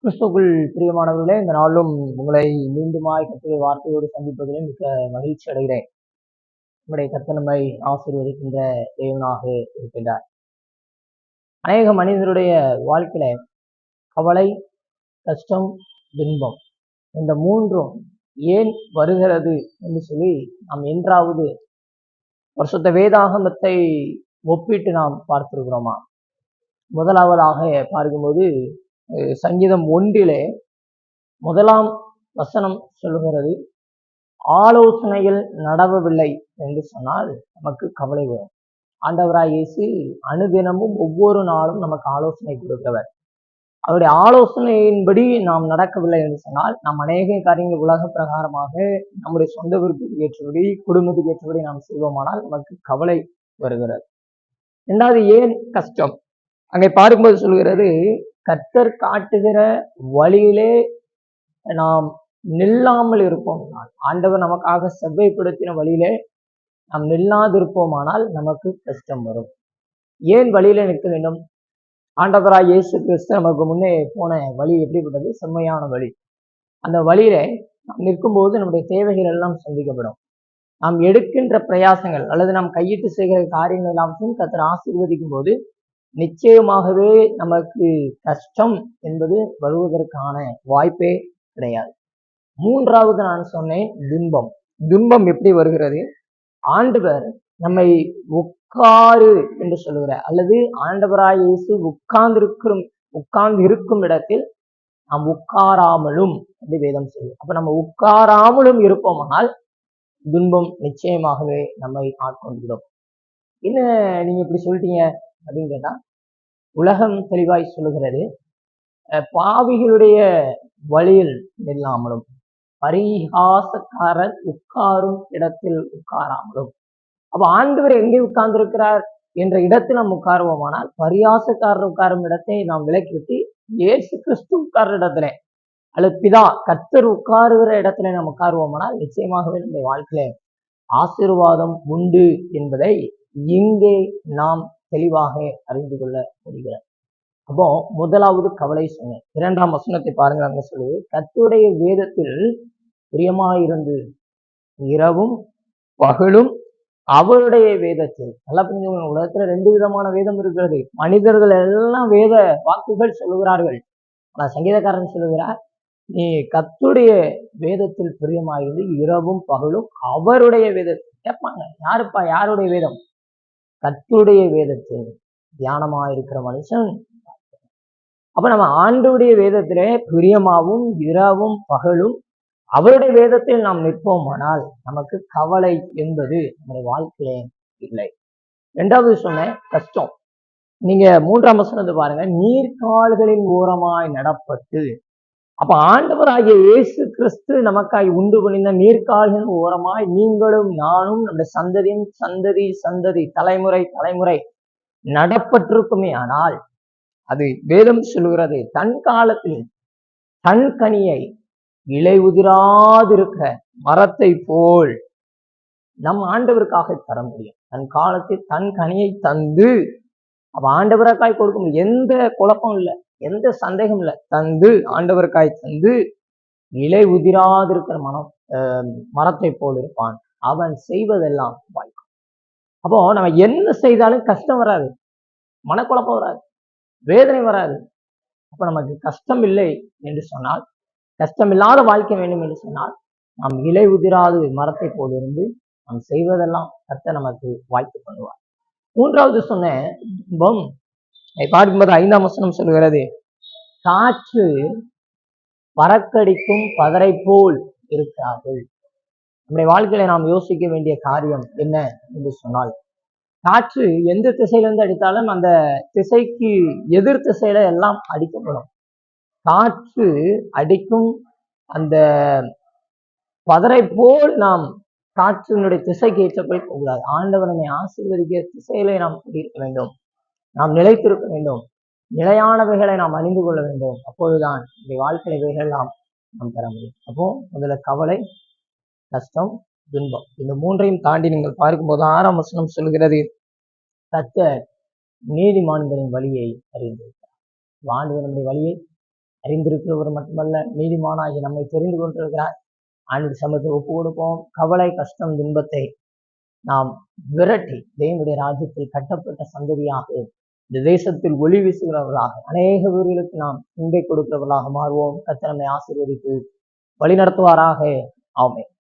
கிறிஸ்துவுக்குள் பிரியமானவர்களே, இந்த நாளும் உங்களை மீண்டுமாய் கர்த்தருடைய வார்த்தையோடு சந்திப்பதிலே மிக்க மகிழ்ச்சி அடைகிறேன். நம்முடைய கர்த்தர் நம்மை ஆசீர்வதிக்கின்ற தேவனாக இருக்கின்றார். அநேக மனிதருடைய வாழ்க்கையில கவலை, கஷ்டம், துன்பம் இந்த மூன்றும் ஏன் வருகிறது என்று சொல்லி நாம் என்றாவது பரிசுத்த வேதாகமத்தை ஒப்பிட்டு நாம் பார்த்திருக்கிறோமா? முதலாவதாக பார்க்கும்போது சங்கீதம் 1 முதலாம் வசனம் சொல்லுகிறது, ஆலோசனையில் நடவவில்லை என்று சொன்னால் நமக்கு கவலை வரும். ஆண்டவராய் இயேசு அனுதினமும் ஒவ்வொரு நாளும் நமக்கு ஆலோசனை கொடுக்கிறவர். அவருடைய ஆலோசனையின்படி நாம் நடக்கவில்லை என்று சொன்னால் நாம் அநேக காரியங்கள் உலக பிரகாரமாக நம்முடைய சொந்த விருப்பத்துக்கு ஏற்றபடி, குடும்பத்துக்கு ஏற்றபடி நாம் செய்வோமானால் நமக்கு கவலை வருகிறது. இரண்டாவது, ஏன் கஷ்டம்? அங்கே பார்க்கும்போது சொல்கிறது, கர்த்தர் காட்டுகிற வழியிலே நாம் நில்லாமல் இருப்போமானால், ஆண்டவர் நமக்காக செவ்வைப்படுத்தின வழியிலே நாம் நில்லாதிருப்போமானால் நமக்கு கஷ்டம் வரும். ஏன் வழியில நிற்க வேண்டும்? ஆண்டவராய் இயேசு கிறிஸ்து நமக்கு முன்னே போன வழி எப்படிப்பட்டது? செம்மையான வழி. அந்த வழியில நாம் நிற்கும்போது நம்முடைய தேவைகள் எல்லாம் சந்திக்கப்படும். நாம் எடுக்கின்ற பிரயாசங்கள் அல்லது நாம் கையிட்டு செய்கிற காரியங்கள் எல்லாத்தையும் கர்த்தர் ஆசீர்வதிக்கும் போது நிச்சயமாகவே நமக்கு கஷ்டம் என்பது வருவதற்கான வாய்ப்பே கிடையாது. மூன்றாவது நான் சொன்னேன் துன்பம். துன்பம் எப்படி வருகிறது? ஆண்டவர் நம்மை உட்காரு என்று சொல்லுகிறார், அல்லது ஆண்டவராய் இயேசு உட்கார்ந்து இருக்கும் இடத்தில் நாம் உட்காராமலும் என்று வேதம் சொல்லுது. அப்ப நம்ம உட்காராமலும் இருப்போமானால் துன்பம் நிச்சயமாகவே நம்மை ஆட்கொண்டுவிடும். என்ன நீங்க இப்படி சொல்லிட்டீங்க அப்படின்னு கேட்டா, உலகம் தெளிவாய் சொல்லுகிறது, பாவிகளுடைய வழியில் நில்லாமலும் பரிகாசக்காரர் உட்காரும் இடத்தில் உட்காராமலும். அப்ப ஆண்டவர் எங்கே உட்கார்ந்து இருக்கிறார் என்ற இடத்தில் நாம் உட்காருவோமானால், பரியாசக்காரர் உட்காரும் இடத்தை நாம் விலக்கிவிட்டு இயேசு கிறிஸ்து உட்கார்ற இடத்துல அல்லது பிதா கர்த்தர் உட்காருகிற இடத்துல நாம் உட்காருவோமானால் நிச்சயமாகவே நம்முடைய வாழ்க்கையில ஆசீர்வாதம் உண்டு என்பதை இங்கே நாம் தெளிவாக அறிந்து கொள்ள முடிகிறது. அப்போ முதலாவது கவலை சொன்னேன். இரண்டாம் வசனத்தை பாருங்க, அங்க சொல்லுது, கர்த்தருடைய வேதத்தில் பிரியமாயிருந்து இரவும் பகலும் அவருடைய வேதத்தில். நல்லா புரிஞ்சுக்கணும், உலகத்துல 2 விதமான வேதம் இருக்கிறது. மனிதர்கள் எல்லாம் வேத வாக்குகள் சொல்லுகிறார்கள். ஆனா சங்கீதக்காரன் சொல்லுகிறார், நீ கர்த்தருடைய வேதத்தில் பிரியமாயிருந்து இரவும் பகலும் அவருடைய வேதத்தில். கேட்பாங்க, யாருப்பா யாருடைய வேதம்? கர்த்தருடைய வேதத்தில் தியானமாயிருக்கிற மனுஷன். அப்ப நம்ம ஆண்டவருடைய வேதத்திலே பிரியமாவும் இரவும் பகலும் அவருடைய வேதத்தில் நாம் நிற்போமானால் நமக்கு கவலை என்பது நம்முடைய வாழ்க்கையிலே இல்லை. இரண்டாவது சொன்ன கஷ்டம். நீங்க 3ஆம் வசனத்தை பாருங்க, நீர்க்கால்களின் ஓரமாய் நடப்பட்டு. அப்ப ஆண்டவராகிய இயேசு கிறிஸ்து நமக்காய் உண்டு பண்ணின நீர்க்கால்களின் ஓரமாய் நீங்களும் நானும் நம்முடைய சந்ததியும் சந்ததி தலைமுறை நடப்பட்டிருக்குமே ஆனால், அது வேதம் சொல்லுகிறது, தன் காலத்தில் தன் கனியை இலை உதிராதிருக்கிற மரத்தை போல் நம் ஆண்டவருக்காக தர முடியும். தன் காலத்தில் தன் கனியை தந்து, அப்ப ஆண்டவருக்காய் கொடுக்கும் எந்த குழப்பம் இல்லை, எந்த சந்தேகம் இல்லை, தந்து ஆண்டவருக்காய் தந்து இலை உதிராதிருக்கிற மரத்தை போல் இருப்பான். அவன் செய்வதெல்லாம் வாய்க்கும். அப்போ நம்ம என்ன செய்தாலும் கஷ்டம் வராது, மனக்குழப்பம் வராது, வேதனை வராது. அப்ப நமக்கு கஷ்டம் இல்லை என்று சொன்னால், கஷ்டமில்லாத வாழ்க்கை வேண்டும் என்று சொன்னால், நாம் இலை உதிராது மரத்தை போல் இருந்து நாம் செய்வதெல்லாம் கர்த்தர் நமக்கு வாய்ப்பு பண்ணுவார். மூன்றாவது சொன்ன துன்பம் பார்க்கும்போது 5ஆம் வசனம் சொல்லுகிறது, காற்று பறக்கடிக்கும் பதரை போல் இருக்கிறார்கள். நம்முடைய வாழ்க்கையில நாம் யோசிக்க வேண்டிய காரியம் என்ன என்று சொன்னால், காற்று எந்த திசையிலிருந்து அடித்தாலும் அந்த திசைக்கு எதிர் திசையில எல்லாம் அடிக்கப்படும். காற்று அடிக்கும் அந்த பதரை போல் நாம் காற்றினுடைய திசைக்கு ஏற்றபடி போகக்கூடாது. ஆண்டவர் நம்மை ஆசீர்வதிக்கிற திசையிலே நாம் இருக்க வேண்டும், நாம் நிலைத்திருக்க வேண்டும், நிலையானவைகளை நாம் அணிந்து கொள்ள வேண்டும். அப்போதுதான் இந்த வாழ்க்கைகள் நாம் பெற முடியும். அப்போ முதல்ல கவலை, கஷ்டம், துன்பம், இந்த மூன்றையும் தாண்டி நீங்கள் பார்க்கும்போது 6ஆம் வசனம் சொல்கிறது, கர்த்தர் நீதிமான்களின் வழியை அறிந்திருக்கிறார். ஆண்டவர் நம்முடைய வழியை அறிந்திருக்கிறவர் மட்டுமல்ல, நீதிமானாகி நம்மை தெரிந்து கொண்டிருக்கிறார். ஆண்டு சமயத்தை ஒப்பு கொடுப்போம். கவலை, கஷ்டம், துன்பத்தை நாம் விரட்டி தேவனுடைய ராஜ்யத்தில் கட்டப்பட்ட சந்ததியாக, இந்த தேசத்தில் ஒளி வீசுகிறவர்களாக, அநேக ஊர்களுக்கு நாம் இன்பை கொடுக்கிறவர்களாக மாறுவோம். கர்த்தர் நம்மை ஆசீர்வதித்து வழி நடத்துவாராக. ஆமென்.